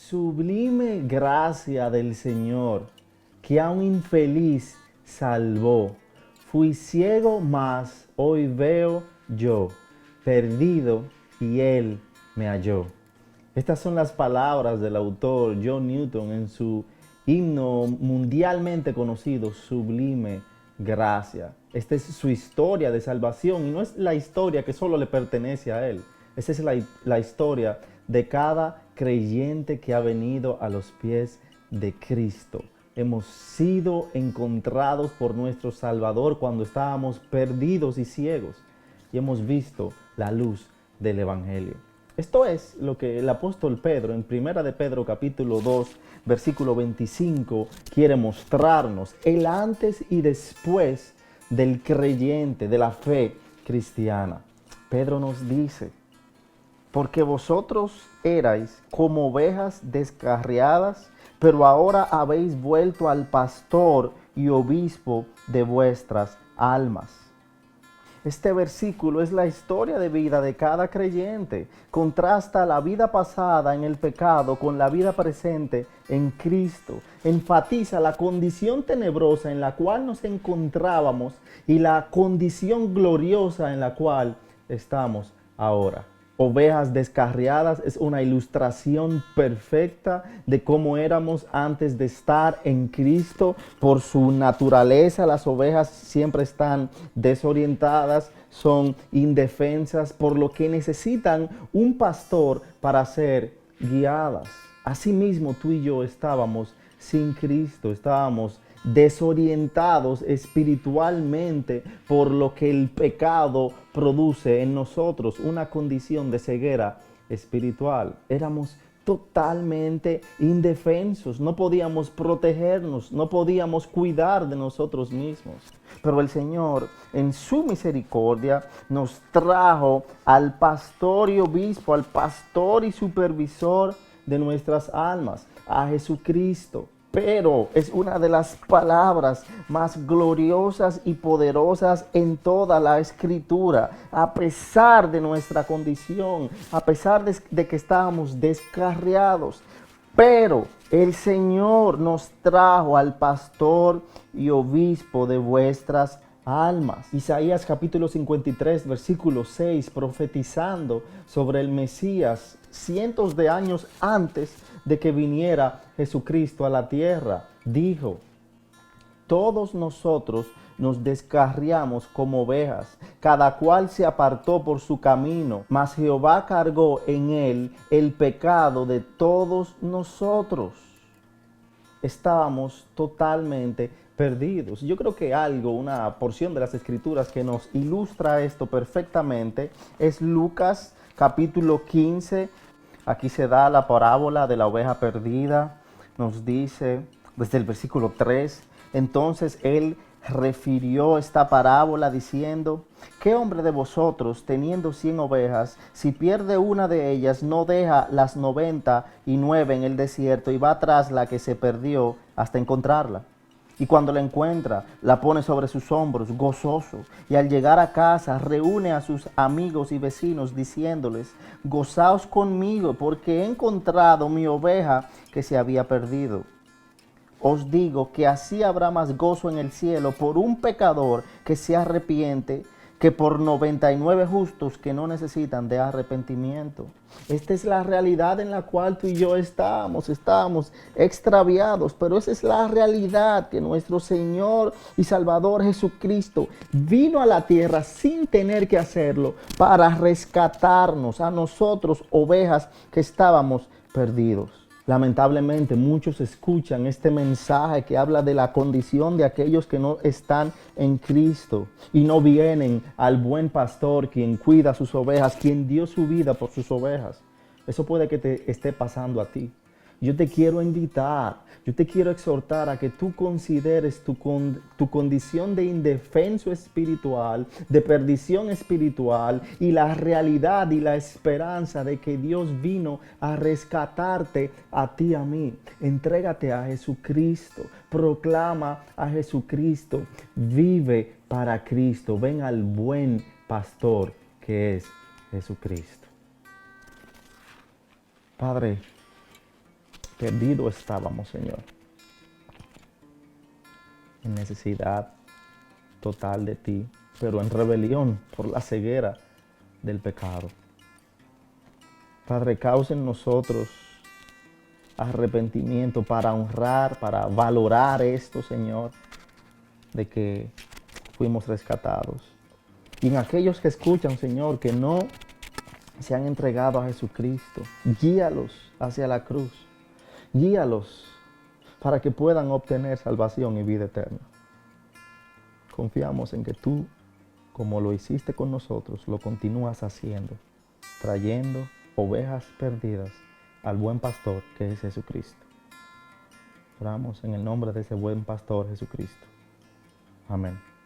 Sublime gracia del Señor, que a un infeliz salvó. Fui ciego, mas hoy veo yo, perdido, y Él me halló. Estas son las palabras del autor John Newton en su himno mundialmente conocido, Sublime Gracia. Esta es su historia de salvación y no es la historia que solo le pertenece a él. Esa es la historia de cada creyente que ha venido a los pies de Cristo. Hemos sido encontrados por nuestro Salvador cuando estábamos perdidos y ciegos y hemos visto la luz del Evangelio. Esto es lo que el apóstol Pedro en 1 de Pedro capítulo 2 versículo 25 quiere mostrarnos, el antes y después del creyente, de la fe cristiana. Pedro nos dice: porque vosotros erais como ovejas descarriadas, pero ahora habéis vuelto al pastor y obispo de vuestras almas. Este versículo es la historia de vida de cada creyente. Contrasta la vida pasada en el pecado con la vida presente en Cristo. Enfatiza la condición tenebrosa en la cual nos encontrábamos y la condición gloriosa en la cual estamos ahora. Ovejas descarriadas es una ilustración perfecta de cómo éramos antes de estar en Cristo. Por su naturaleza, las ovejas siempre están desorientadas, son indefensas, por lo que necesitan un pastor para ser guiadas. Asimismo, tú y yo estábamos sin Cristo, estábamos desorientados espiritualmente por lo que el pecado produce en nosotros, una condición de ceguera espiritual. Éramos totalmente indefensos, no podíamos protegernos, no podíamos cuidar de nosotros mismos. Pero el Señor, en su misericordia, nos trajo al pastor y obispo, al pastor y supervisor de nuestras almas, a Jesucristo. Pero es una de las palabras más gloriosas y poderosas en toda la Escritura. A pesar de nuestra condición, a pesar de que estábamos descarriados, pero el Señor nos trajo al pastor y obispo de vuestras almas. Isaías capítulo 53, versículo 6, profetizando sobre el Mesías cientos de años antes de que viniera Jesucristo a la tierra, dijo: todos nosotros nos descarriamos como ovejas, cada cual se apartó por su camino, mas Jehová cargó en él el pecado de todos nosotros. Estábamos totalmente perdidos. Yo creo que una porción de las Escrituras que nos ilustra esto perfectamente es Lucas capítulo 15. Aquí se da la parábola de la oveja perdida. Nos dice desde el versículo 3, entonces él refirió esta parábola diciendo: ¿qué hombre de vosotros, teniendo 100 ovejas, si pierde una de ellas, no deja las 99 en el desierto y va tras la que se perdió hasta encontrarla? Y cuando la encuentra, la pone sobre sus hombros, gozoso. Y al llegar a casa, reúne a sus amigos y vecinos, diciéndoles: gozaos conmigo, porque he encontrado mi oveja que se había perdido. Os digo que así habrá más gozo en el cielo por un pecador que se arrepiente, que por 99 justos que no necesitan de arrepentimiento. Esta es la realidad en la cual tú y yo estamos extraviados, pero esa es la realidad, que nuestro Señor y Salvador Jesucristo vino a la tierra sin tener que hacerlo para rescatarnos a nosotros, ovejas que estábamos perdidos. Lamentablemente muchos escuchan este mensaje que habla de la condición de aquellos que no están en Cristo y no vienen al buen pastor, quien cuida sus ovejas, quien dio su vida por sus ovejas. Eso puede que te esté pasando a ti. Yo te quiero invitar, yo te quiero exhortar a que tú consideres tu condición de indefenso espiritual, de perdición espiritual, y la realidad y la esperanza de que Dios vino a rescatarte a ti y a mí. Entrégate a Jesucristo, proclama a Jesucristo, vive para Cristo, ven al buen pastor que es Jesucristo. Padre, Perdido estábamos, Señor, en necesidad total de ti, pero en rebelión por la ceguera del pecado. Padre, causa en nosotros arrepentimiento para honrar, para valorar esto, Señor, de que fuimos rescatados. Y en aquellos que escuchan, Señor, que no se han entregado a Jesucristo, guíalos hacia la cruz. Guíalos para que puedan obtener salvación y vida eterna. Confiamos en que tú, como lo hiciste con nosotros, lo continúas haciendo, trayendo ovejas perdidas al buen pastor que es Jesucristo. Oramos en el nombre de ese buen pastor Jesucristo. Amén.